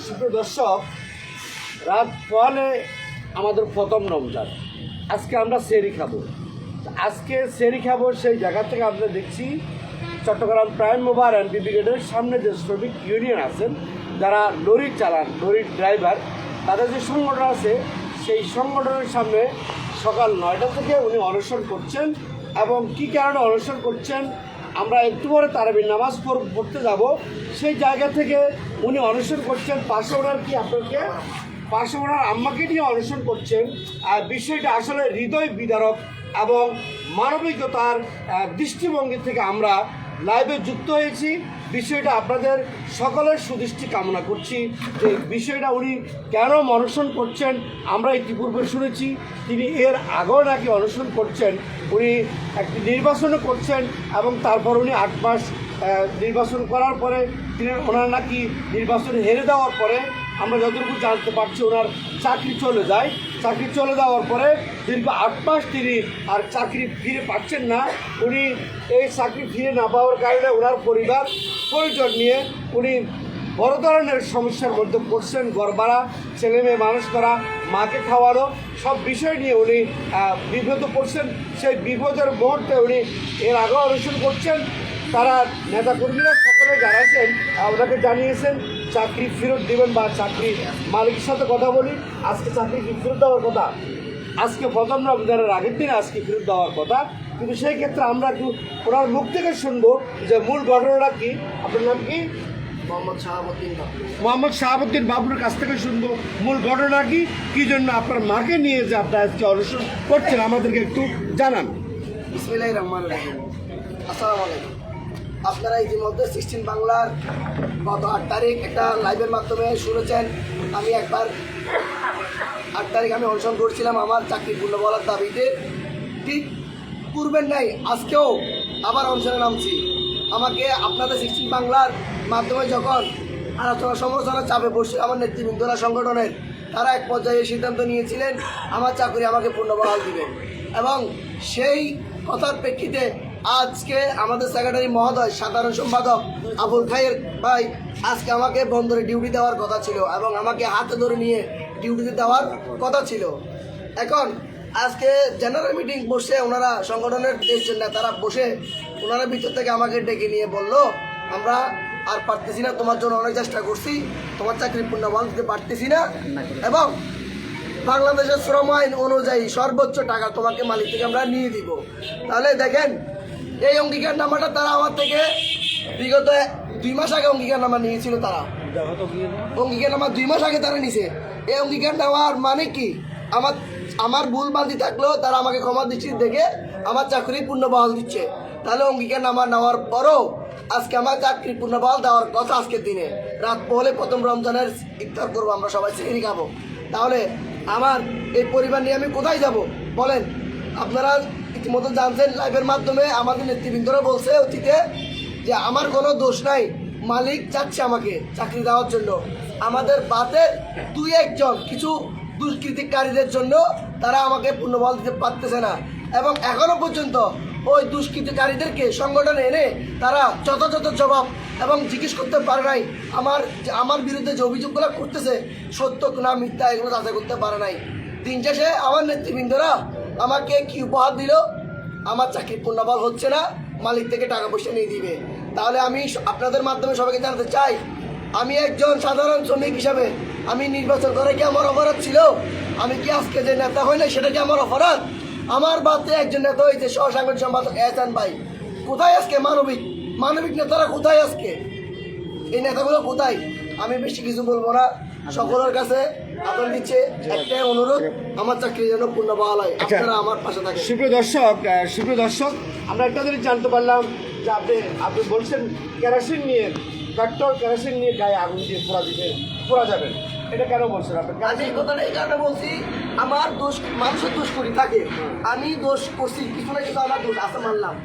সুপ্রিয় দর্শক, রাত পহলে আমাদের প্রথম রমজান। আজকে আমরা সেহরি খাবো। আজকে সেহরি খাবো সেই জায়গা থেকে আমরা দেখছি চট্টগ্রাম প্রাইম মোবাইল অ্যান্ড বিবি গেটের সামনে যে শ্রমিক ইউনিয়ন আছেন, যারা লরি চালান, লরির ড্রাইভার, তাদের যে সংগঠন আছে, সেই সংগঠনের সামনে সকাল 9টা থেকে উনি অনশন করছেন। এবং কী কারণে অনশন করছেন আমরা একটু পরে তারাবির নামাজ পড়তে যাব। সেই জায়গা থেকে উনি অনশন করছেন। পাশে ওনার কি আপনাকে পাশে ওনার আম্মাকে নিয়ে অনশন করছেন। আর বিষয়টা আসলে হৃদয় বিদারক এবং মানবিকতার দৃষ্টিভঙ্গি থেকে আমরা লাইভে যুক্ত হয়েছি। বিষয়টা আপনাদের সকলের সুদৃষ্টি কামনা করছি যে বিষয়টা উনি কেন অনশন করছেন আমরা ইতিপূর্বে শুনেছি। তিনি এর আগেও নাকি অনশন করছেন, উনি একটি নির্বাচনও করছেন এবং তারপর উনি 8 মাস নির্বাচন করার পরে ওনার নাকি নির্বাচন হেরে দেওয়ার পরে আমরা যতটুকু জানতে পারছি ওনার চাকরি চলে যায়। চাকরি চলে যাওয়ার পরে দীর্ঘ 8 মাস তিনি আর চাকরি ফিরে পাচ্ছেন না। উনি এই চাকরি ফিরে না পাওয়ার কারণে ওনার পরিবার পরিজন নিয়ে উনি বড় ধরনের সমস্যার মধ্যে পড়ছেন। ঘর ভাড়া, ছেলে মেয়ে মানুষ করা, মাকে খাওয়ানো, সব বিষয় নিয়ে উনি বিব্রত পড়ছেন। সেই বিপদের মুহূর্তে উনি এর আগেও অনশন করছেন। তারা নেতাকর্মীরা সকলে যারা আছেন ওনাকে জানিয়েছেন চাকরি ফেরত দেবেন বা চাকরি মালিকের সাথে কথা বলি। আজকে চাকরি ফেরত দেওয়ার কথা, আজকে প্রথম রমজানের আগের দিনে আজকে ফেরত দেওয়ার কথা। কিন্তু সেই ক্ষেত্রে আমরা একটু ওনার মুখ থেকে শুনবো যে মূল ঘটনাটা কী। আপনার নাম কি? মোহাম্মদ শাহাবুদ্দিন বাবুর কাছ থেকে শুনবো মূল ঘটনা কী জন্য আপনার মাকে নিয়ে যে আপনার আজকে অনশন করছেন আমাদেরকে একটু জানান। বিসমিল্লাহির রহমানির রহিম। আসসালামু আলাইকুম। আপনারা ইতিমধ্যে 16 বাংলার গত 8 তারিখ একটা লাইভের মাধ্যমে শুনেছেন। আমি একবার 8 তারিখ আমি অনশন করছিলাম আমার চাকরি পূর্ণ বলার দাবিতে। ঠিক পূর্বের নাই আজকেও আবার অনশনে নামছি। আমাকে আপনাদের 16 বাংলার মাধ্যমে যখন আলোচনা সমালোচনা চাপে পড়ছিল আমার নেতৃবৃন্দরা সংগঠনের, তারা এক পর্যায়ে সিদ্ধান্ত নিয়েছিলেন আমার চাকরি আমাকে পূর্ণ বহাল দিবেন। এবং সেই কথার প্রেক্ষিতে আজকে আমাদের সেক্রেটারি মহোদয়, সাধারণ সম্পাদক আবুল খায়ের ভাই আজকে আমাকে বন্দরে ডিউটি দেওয়ার কথা ছিল এবং আমাকে হাতে ধরে নিয়ে ডিউটিতে দেওয়ার কথা ছিল। এখন আজকে জেনারেল মিটিং বসে ওনারা সংগঠনের নেতারা বসে ওনারা ভিতর থেকে আমাকে ডেকে নিয়ে বলল, আমরা আর পারতেছি না, তোমার জন্য অনেক চেষ্টা করছি, তোমার চাকরি পূর্ণ বহাল দিতে পারতেছি না এবং বাংলাদেশের শ্রম আইন অনুযায়ী সর্বোচ্চ টাকা তোমাকে মালিক থেকে আমরা নিয়ে দিব। তাহলে দেখেন এই অঙ্গীকারনামাটা তারা আমার থেকে বিগত 2 মাস আগে অঙ্গীকারনামা নিয়েছিল। তারা অঙ্গীকারনামা 2 মাস আগে তারা নিছে। এই অঙ্গীকারনামার মানে কি, আমার ভুল বালতি থাকলেও তারা আমাকে ক্ষমা দৃষ্টি দেখে আমার চাকরি পূর্ণ বহাল দিচ্ছে। তাহলে অঙ্গীকারনামা নেওয়ার পরও আজকে আমার চাকরি পূর্ণ বহাল দেওয়ার কথা আজকের দিনে রাত পহলে প্রথম রমজানের ইফতার করবো, আমরা সবাই সেহরি খাবো। তাহলে আমার এই পরিবার নিয়ে আমি কোথায় যাব বলেন? আপনারা ইতিমধ্যে জানছেন লাইভের মাধ্যমে আমাদের নেতৃবৃন্দরা বলছে অতীতে যে আমার কোনো দোষ নাই, মালিক চাচ্ছে আমাকে চাকরি দেওয়ার জন্য। আমাদের বাতে 2-1 জন কিছু দুষ্কৃতিকারীদের জন্য তারা আমাকে পূর্ণবল দিতে পারতেছে না এবং এখনো পর্যন্ত ওই দুষ্কৃতিকারীদেরকে সংগঠনে এনে তারা যথাযথ জবাব এবং জিজ্ঞেস করতে পারে নাই আমার বিরুদ্ধে যে অভিযোগগুলো করতেছে সত্য না মিথ্যা এগুলো যাচাই করতে পারে নাই। দিন শেষে আমার নেতৃবৃন্দরা আমাকে কি উপহার দিল, আমার চাকরি পূর্ণবহাল হচ্ছে না, মালিক থেকে টাকা পয়সা নিয়ে দিবে। তাহলে আমি আপনাদের মাধ্যমে সবাইকে জানাতে চাই, আমি একজন সাধারণ শ্রমিক হিসাবে আমি নির্বাচন করে কি আমার অপরাধ ছিল? আমি কি আজকে যে নেতা হই না সেটা কি আমার অপরাধ? আমার বাদে একজন নেতা হয়েছে সহসাংগঠনিক সম্পাদক এহসান ভাই। কোথায় আজকে মানবিক নেতারা কোথায়? আজকে এই নেতাগুলো কোথায়? আমি বেশি কিছু বলবো না, সকলের কাছে আপনার দিচ্ছে একটাই অনুরোধ, আমার চাকরি যেন পূর্ণ বহাল হয়, আপনারা আমার পাশে থাকেন। সুপ্রিয় দর্শক, আমরা একটা জিনিস জানতে পারলাম যে আপনি বলছেন কেরোসিন নিয়ে, পেট্রোল কেরোসিন নিয়ে গায়ে আগুন দিয়ে পোড়া যাবেন, এটা কেন বলছেন আপনি? আমি এই কথাটা এই কারণে বলছি, আমার দোষ মানুষের দোষ করি থাকে, আমি দোষ করছি কিছু না কিছু আমার দোষ আছে মানলাম।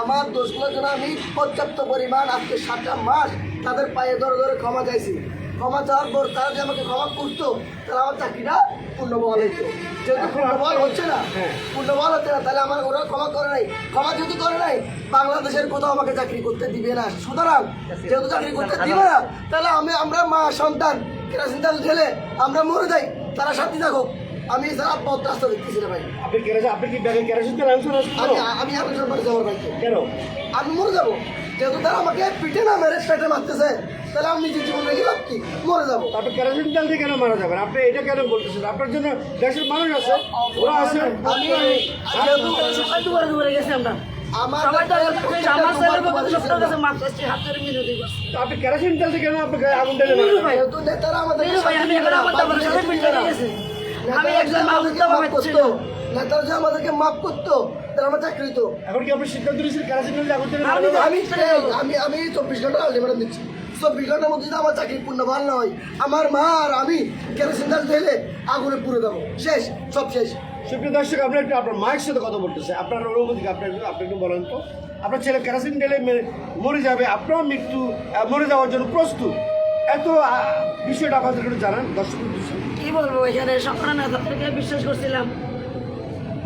আমার দোষগুলোর জন্য আমি পর্যাপ্ত পরিমাণ আজকে 7টা মাস তাদের পায়ে ধরে ধরে ক্ষমা চাইছি। ক্ষমা চাওয়ার পর তারা যে আমাকে ক্ষমা করতো তাহলে আমার চাকরিটা পূর্ণবহাল হইতো, যেহেতু পূর্ণবহাল হচ্ছে না, পূর্ণবহাল হচ্ছে না, তাহলে আমার ওরা ক্ষমা করে নাই, ক্ষমা যেহেতু করে নাই, বাংলাদেশের কোথাও আমাকে চাকরি করতে দিবে না। সুতরাং যেহেতু চাকরি করতে দিবে না, তাহলে আমরা মা সন্তান কেরাসিন তেল ঢেলে আমরা মরে যাই, তারা শান্তি থাকুক। আমি সারা পথ রাস্তা দেখতেছি না ভাই। আপনি কি ব্যাগে কেরোসিন তেল আনছেন? আমি আবেদন করে যাবো ভাই, কেন? আমি মরে যাবো। যেহেতু তারা আমাকে পিঠে না মেরে পেটে মারতেছে, তাহলে আমি নিজের জীবন রেখে লাভ কি? মরে যাবো। আপনি কেরোসিন তেল দিয়ে কেন মারা যাবেন? আপনি এটা কেন বলতেছেন? আপনার জন্য দেশের মানুষ আছে, ওরা আছে। আমি যেহেতু সবাই দুবারে দুবারে গেছি আমরা। আমার সবাই তো আমার ছেলের পক্ষে সবটার কাছে মাপ চাচ্ছি, হাত ধরে মিনতি করছি। আপনি কেরোসিন তেল দিয়ে কেন আপনি গায়ে আগুন ঢেলে মারা যাবেন? যেহেতু নেতারা আমাদের নিরু ভাই, আমি এখন আমার দাবার সাথে মিলতে গেছি। আমি একজন মাহবুবকে মাফ পাচ্ছি করতো, না। নেতারা যে আমাদেরকে মাফ করতো, তাহলে আমার চাকরি হতো। এখন কি আপনি সিদ্ধান্ত নিয়েছেন কেরোসিন তেল দিয়ে আগুন ঢেলে মারা আমি যাবেন? আমি 24 ঘন্টা আলটিমেটাম দিচ্ছি। 24 ঘন্টার মধ্যে যদি আমার চাকরি পূর্ণবহাল না হয়, আমার মা আর আমি কেরোসিন তেল ঢেলে আগুনে পুড়ে দেবো। শেষ, সব শেষ। সুপ্রিয় দর্শক, আমরা একটু আপনার মায়ের সাথে কথা বলতেছে। আপনার অনুভূতি আপনি একটু বলেন তো। আপনার ছেলে কেরোসিন ঢেলে মরে যাবে, আপনার মৃত্যু মরে যাওয়ার জন্য প্রস্তুত, এত বিষয়টা আমাদের একটু জানান দর্শক। কি বলবো, এখানে সকলের নেতাদেরকে বিশ্বাস করছিলাম,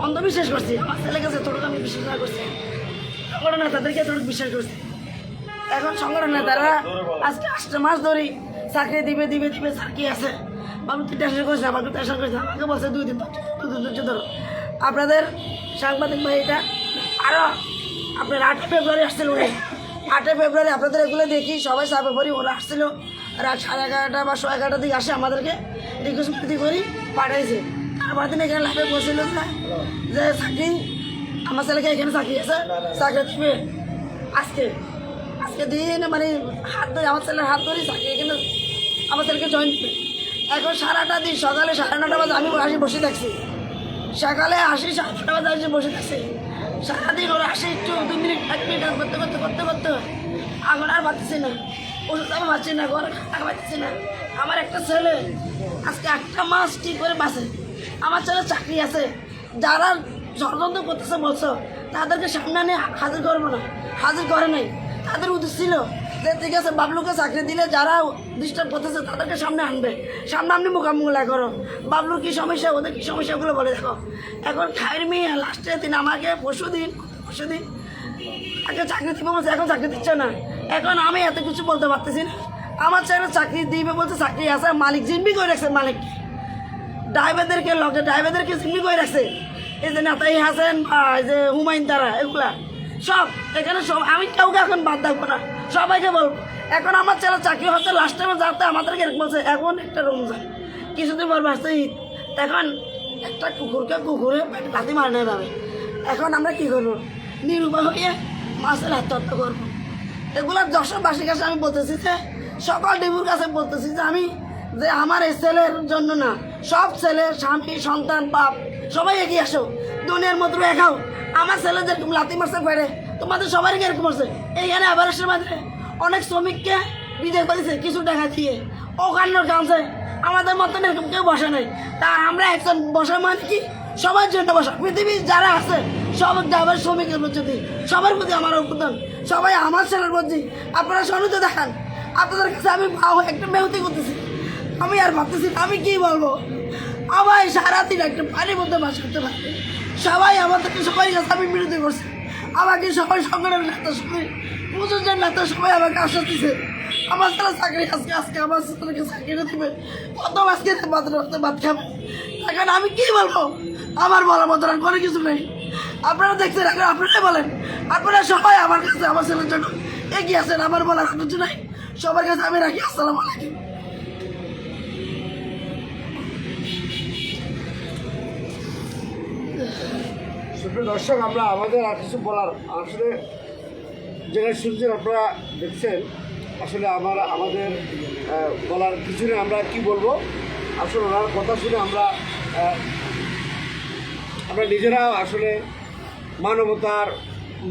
অন্ধবিশ্বাস করছি। আমার ছেলে কাছে তোর আমি বিশ্বাস না করছি, সকলের নেতাদেরকে তোর বিশ্বাস করছি। এখন সংগঠন নেতারা আজকে 8 মাস ধরে চাকরি দিবে দিবে দিবে, চাকরি আছে। বাবু তুই টেনশন করিস না, আমাকে টেনশন করিস না। আমাকে বলছে 2 দিন ধৈর্য ধরো। আপনাদের সাংবাদিক ভাই, এটা আরও আপনার 8 ফেব্রুয়ারি আসছিল উনি। 8 ফেব্রুয়ারি আপনাদের এগুলো দেখি সবাই চাপে পড়ি, ওরা আসছিল রাত 11:30 বা 11:30 দিকে আসে, আমাদেরকে রিকোয়েস্ট করি পাঠাইছে। তারপর দিন এখানে লাইভে বসছিল যে চাকরি আমার ছেলেকে এখানে চাকরি আছে, চাকরি দিবে আজকে দিন, মানে হাত ধরে আমার ছেলের হাত ধরে চাকরি এখানে আমার ছেলেকে জয়েন দিবে। এখন সারাটা দিন সকালে 9:30 বাজে আমি আসি বসে থাকছি, সকালে আসি 9:30 বাজে আসি বসে থাকছি, সারাদিন ওরা আসে একটু 2 মিনিট 1 মিনিট করতে এখন আর পাচ্ছি না, ওষুধ আমি পাচ্ছি না, ঘরে খাওয়া পাচ্ছি না। আমার একটা ছেলে আজকে 1 মাস ঠিক করে বাঁচে। আমার ছেলে চাকরি আছে, যারা ষড়যন্ত্র করতেছে বলছো তাদেরকে সামনে নিয়ে হাজির করবো না, হাজির করে নাই। তাদের উচিত ছিল যে ঠিক আছে বাবলুকে চাকরি দিলে যারা ডিস্টার্ব করতেছে তাদেরকে সামনে আনবে, সামনে আপনি মোকাবিলা করো। বাবলুর কী সমস্যা, ওদের কী সমস্যাগুলো বলে দেখো। এখন খায়ের মেয়ে লাস্টের দিন আমাকে পরশু দিন আগে চাকরি দিব বলছে, এখন চাকরি দিচ্ছে না। এখন আমি এত কিছু বলতে পারতেছি না। আমার ছেলে চাকরি দিবে বলছে, চাকরি আছে, মালিক জিম্মি করে রাখছে, মালিক ড্রাইভারদেরকে জিম্মি করে রাখছে। এই যে নেতাই হাসেন বা এই যে হুমায়ুন তারা, এগুলা সব এখানে সব, আমি কাউকে এখন বাদ থাকবো না, সবাইকে বলবো। এখন আমার ছেলে চাকরি হচ্ছে, লাস্ট টাইমে যাতে আমাদেরকে এরকম বলছে, এখন একটা রমজান কিছুদিন পর আসছে ঈদ, এখন একটা কুকুরে লাথি মারানো যাবে। এখন আমরা কী করবো, নিরুপায় হয়ে মাছের আত্মহত্যা করবো। এগুলো দর্শকবাসীর কাছে আমি বলতেছি যে, সকল ডিবুর কাছে বলতেছি যে আমি যে আমার এই ছেলের জন্য না, সব ছেলে, স্বামী, সন্তান, বাপ সবাই এগিয়ে আসো, দুনিয়ার মতো একাও। আমার ছেলে যেরকম লাথি মারছে পেড়ে, তোমাদের সবারই এরকম করছে। এইখানে আবারের মাঝে অনেক শ্রমিককে বিদায় করেছে কিছু টাকা দিয়ে, ওখানে গামছে। আমাদের মতন এরকম কেউ বসে নাই। তা আমরা একজন বসা মানে কি, সবার জন্য বসা। পৃথিবীর যারা আছে সব ড্রাইভার, শ্রমিকের প্রতি সবার প্রতি আমার অবদান, সবাই আমার ছেলের প্রতি আপনারা সনুত দেখান। আপনাদের কাছে আমি একটা মেহতি করতেছি, আমি আর ভাবতেছি আমি কি বলবো। সবাই সারাদিন একটা পানির মধ্যে বাস করতে পারে, সবাই আমাদেরকে সবাই কাছে আমি বিরোধী করছি। আমাকে সবাই সংগঠনের নেতা, সবাই প্রযোজনের নেতা সবাই আমাকে আশ্বাস দিচ্ছে আমার ছেলে চাকরি আজকে আমার ছেলেকে চাকরি দেবে, কত আজকে ভাত খাবে। এখন আমি কি বলবো, আমার বলার মতো আর কোনো কিছু নেই। আপনারা দেখছেন, এখন আপনারাই বলেন। আপনারা সবাই আমার কাছে আমার ছেলের জন্য এগিয়ে আসেন, আমার বলার কিছু নাই। সবার কাছে আমি রাখি। আসসালামু আলাইকুম। সুপ্রিয় দর্শক, আমরা আমাদের আর কিছু বলার আসলে যেটা শুনছেন, আপনারা দেখছেন, আসলে আমাদের বলার কিছু নেই। আমরা কি বলবো, আসলে ওনার কথা শুনে আমরা নিজেরা আসলে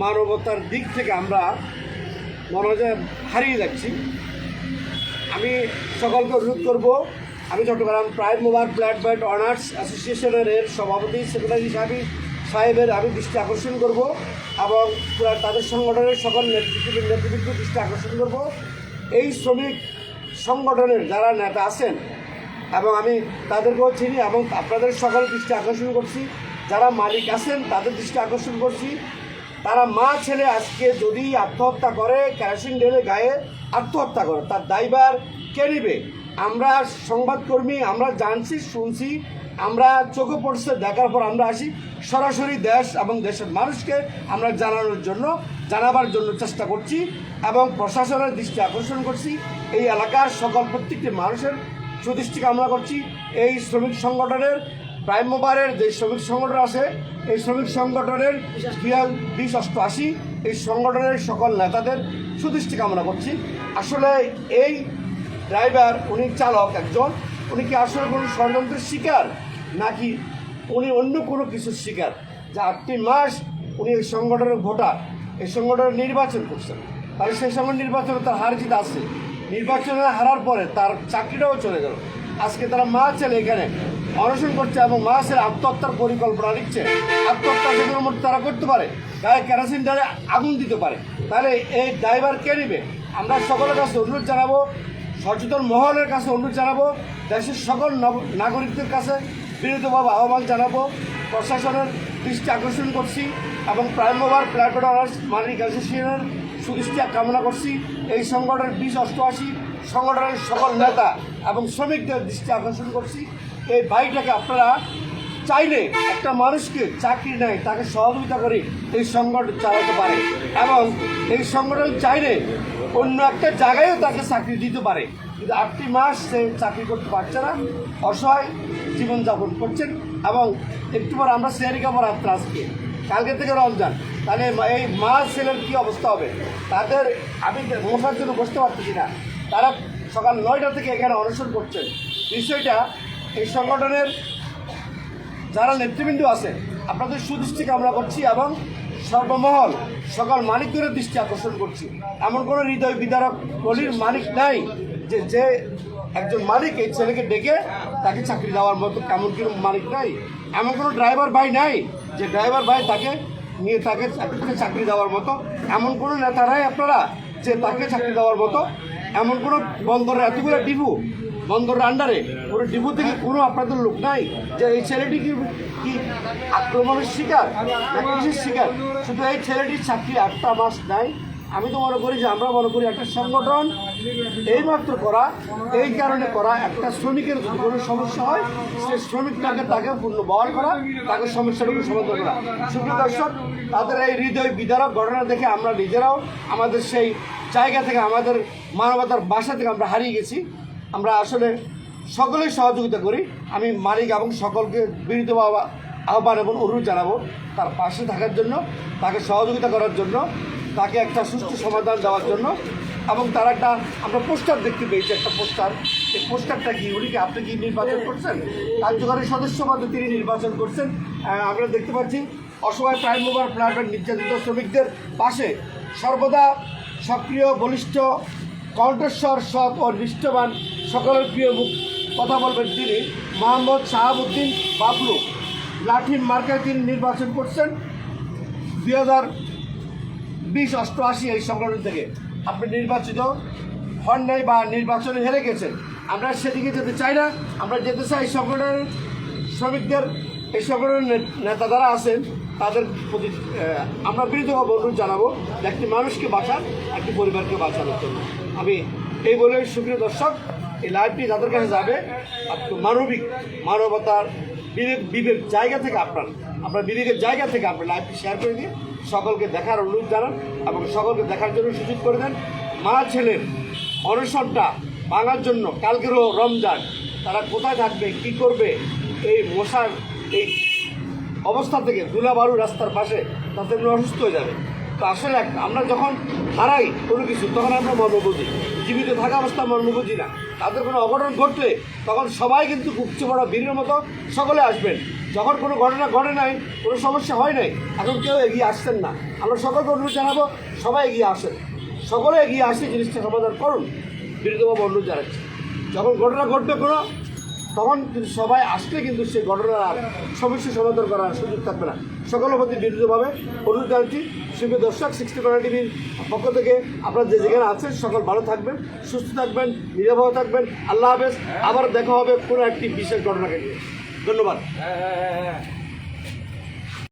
মানবতার দিক থেকে আমরা মনে হয় যে হারিয়ে যাচ্ছি। আমি সকলকে অনুরোধ করব, আমি Chittagong prime mover flat owners অ্যাসোসিয়েশনের সভাপতি সেক্রেটারি সাহেবের আমি দৃষ্টি আকর্ষণ করব, এবং তাদের সংগঠনের সকল নেতৃবৃন্দ দৃষ্টি আকর্ষণ করব। এই শ্রমিক সংগঠনের যারা নেতা আছেন, এবং আমি তাদেরকেও চিনি এবং আপনাদের সকলের দৃষ্টি আকর্ষণ করছি, যারা মালিক আছেন তাদের দৃষ্টি আকর্ষণ করছি। তারা মা ছেলে আজকে যদি আত্মহত্যা করে, কেরোসিন ঢেলে গায়ে আত্মহত্যা করে, তার দায়ভার কে নেবে? আমরা সংবাদকর্মী, আমরা জানছি, শুনছি, আমরা চোখে পড়ছে, দেখার পর আমরা আসি সরাসরি দেশ এবং দেশের মানুষকে আমরা জানাবার জন্য চেষ্টা করছি এবং প্রশাসনের দৃষ্টি আকর্ষণ করছি। এই এলাকার সকল প্রত্যেকটি মানুষের সুদৃষ্টি কামনা করছি। এই শ্রমিক সংগঠনের প্রাইম মোবারের যে শ্রমিক সংগঠন আছে, এই শ্রমিক সংগঠনের 2088 এই সংগঠনের সকল নেতাদের সুদৃষ্টি কামনা করছি। আসলে এই ড্রাইভার, উনি চালক একজন, উনি কি আসলে কোনো ষড়যন্ত্রের শিকার নাকি উনি অন্য কোনো কিছুর শিকার? যে 8টি মাস উনি এই সংগঠনের ভোটার, এই সংগঠনের নির্বাচন করছেন, তাহলে সেই সময় নির্বাচনে তার হার জিত আছে, নির্বাচনে হারার পরে তার চাকরিটাও চলে গেল। আজকে তারা মা ছেলে এখানে অনশন করছে এবং মা ছেলে আত্মহত্যার পরিকল্পনা নিচ্ছে। আত্মহত্যা যে কোনো মুহূর্তে তারা করতে পারে, গায়ে কেরোসিন ঢেলে আগুন দিতে পারে, তাহলে এই ড্রাইভার কে নেবে? আমরা সকলের কাছে অনুরোধ জানাবো, সচেতন মহলের কাছে অনুরোধ জানাবো, দেশের সকল নাগরিকদের কাছে বিনীতভাবে আহ্বান জানাবো, প্রশাসনের দৃষ্টি আকর্ষণ করছি এবং প্রাইম মোবার প্ল্যাটফর্ম অনার্স মালিক অ্যাসোসিয়েশনের সুদৃষ্টি কামনা করছি। এই সংগঠনের 2088 সংগঠনের সকল নেতা এবং শ্রমিকদের দৃষ্টি আকর্ষণ করছি। এই বাইকটাকে আপনারা চাইলে একটা মানুষকে চাকরি নেয় তাকে সহযোগিতা করে এই সংগঠন চালাতে পারে এবং এই সংগঠন চাইলে অন্য একটা জায়গায়ও তাকে চাকরি দিতে পারে, কিন্তু 8টি মাস সে চাকরি করতে পারছে না, অসহায় জীবনযাপন করছেন। এবং একটু পর আমরা সেহরি খাবো রাত্রে, আজকে কালকে থেকে রমজান, তাহলে এই মা ছেলের কী অবস্থা হবে? তাদের আমি মশার জন্য বসতে পারতেছি না, তারা সকাল 9টা থেকে এখানে অনশন করছেন। বিষয়টা এই সংগঠনের যারা নেতৃবৃন্দ আছে আপনাদের সুদৃষ্টি কামনা করছি এবং সর্বমহল সকল মালিকদের দৃষ্টি আকর্ষণ করছি। এমন কোনো হৃদয় বিদারক গলির মালিক নাই যে একজন মালিক এই ছেলেকে ডেকে তাকে চাকরি দেওয়ার মতো, এমন কোনো মালিক নাই। এমন কোনো ড্রাইভার ভাই নাই যে ড্রাইভার ভাই তাকে নিয়ে তাকে চাকরি দেওয়ার মতো, এমন কোনো নেতা নাই আপনারা যে তাকে চাকরি দেওয়ার মতো। এমন কোনো বন্দরের এতগুলো ডিপু, বন্দরের আন্ডারে কোনো ডিপু থেকে কোনো আপনাদের লোক নাই যে এই ছেলেটি কি আক্রমণের শিকার না কিসের শিকার? শুধু এই ছেলেটির চাকরি 8টা মাস নাই। আমি তো মনে করি যে আমরা মনে করি একটা সংগঠন এইমাত্র করা, এই কারণে করা, একটা শ্রমিকের যদি কোনো সমস্যা হয় সে শ্রমিকটাকে তাকে পূর্ণ বহন করা, তাকে সমস্যাটুকু সমাধান করা। সুপ্রিয় দর্শক, তাদের এই হৃদয় বিদারক ঘটনা দেখে আমরা নিজেরাও আমাদের সেই জায়গা থেকে, আমাদের মানবতার বাসা থেকে আমরা হারিয়ে গেছি। আমরা আসলে সকলেই সহযোগিতা করি। আমি মালিক এবং সকলকে বিনীত আহ্বান এবং অনুরোধ জানাবো তার পাশে থাকার জন্য, তাকে সহযোগিতা করার জন্য, তাকে একটা সুষ্ঠু সমাধান দেওয়ার জন্য। এবং তার একটা আমরা পোস্টার দেখতে পেয়েছি, একটা পোস্টার। এই পোস্টারটা কি, উনিকে আপনি কি নির্বাচন করছেন? কার্যকরী সদস্য পদে তিনি নির্বাচন করছেন। আমরা দেখতে পাচ্ছি অসহায় প্রাইম মোবার প্ল্যাটফর্ম নির্যাতিত শ্রমিকদের পাশে সর্বদা সক্রিয়, বলিষ্ঠ, কণ্ঠস্বর, সৎ ও নিষ্ঠবান, সকলের প্রিয় মুখ কথা বলবেন তিনি মোহাম্মদ শাহাবুদ্দিন বাবলু। লাঠিম মার্কায় তিনি নির্বাচন করছেন 2020-88 এই সংগঠন থেকে। আপনি নির্বাচিত হন নাই বা নির্বাচনে হেরে গেছেন, আমরা সেদিকে যেতে চাই না। আমরা যেতে চাই সংগঠনের শ্রমিকদের, এই সংগঠনের নেতা যারা আছেন তাদের প্রতি আমরা বিনীতভাবে অনুরোধ জানাবো একটি মানুষকে বাঁচান, একটি পরিবারকে বাঁচানোর জন্য। আমি এই বলে, সুপ্রিয় দর্শক, এই লাইভটি যাদের কাছে যাবে মানবিক, মানবতার বিবেক জায়গা থেকে আপনার বিবেকের জায়গা থেকে আপনার লাইভটি শেয়ার করে দিয়ে সকলকে দেখার অনুরোধ জানান এবং সকলকে দেখার জন্য সুযোগ করে দেন। মা ছেলের অনশনটা ভাঙার জন্য কালকেরও রমজান, তারা কোথায় থাকবে, কি করবে, এই মশার এই অবস্থা থেকে, ধুলাবালু রাস্তার পাশে, তাদের অসুস্থ হয়ে যাবে। তো আসলে আমরা যখন হারাই কোনো কিছু তখন আমরা মর্ম বুঝি, জীবিত থাকা অবস্থা মর্ম বুঝি না। তাদের কোনো অঘটন ঘটলে তখন সবাই কিন্তু উপচে পড়া বীরের মতো সকলে আসবেন। যখন কোনো ঘটনা ঘটে নাই, কোনো সমস্যা হয় নাই, এখন কেউ এগিয়ে আসছেন না। আমরা সকলকে অনুরোধ জানাবো সবাই এগিয়ে আসেন, সকলে এগিয়ে আসে জিনিসটা সমাধান করুন। বিরোধীভাবে অনুরোধ জানাচ্ছি। যখন ঘটনা ঘটবে কোনো তখন কিন্তু সবাই আসলে কিন্তু সেই ঘটনার আর সমস্যা সমাধান করার সুযোগ থাকবে না। সকলের প্রতি বিরুদ্ধভাবে অনুরোধ জানাচ্ছি। সুপ্রিয় দর্শক, 60 কর্নার টিভির পক্ষ থেকে আপনারা যে যেখানে আছেন সকল ভালো থাকবেন, সুস্থ থাকবেন, নিরাপদ থাকবেন। আল্লাহ হাফেজ। আবার দেখা হবে কোনো একটি বিশেষ ঘটনাকে নিয়ে। ধন্যবাদ।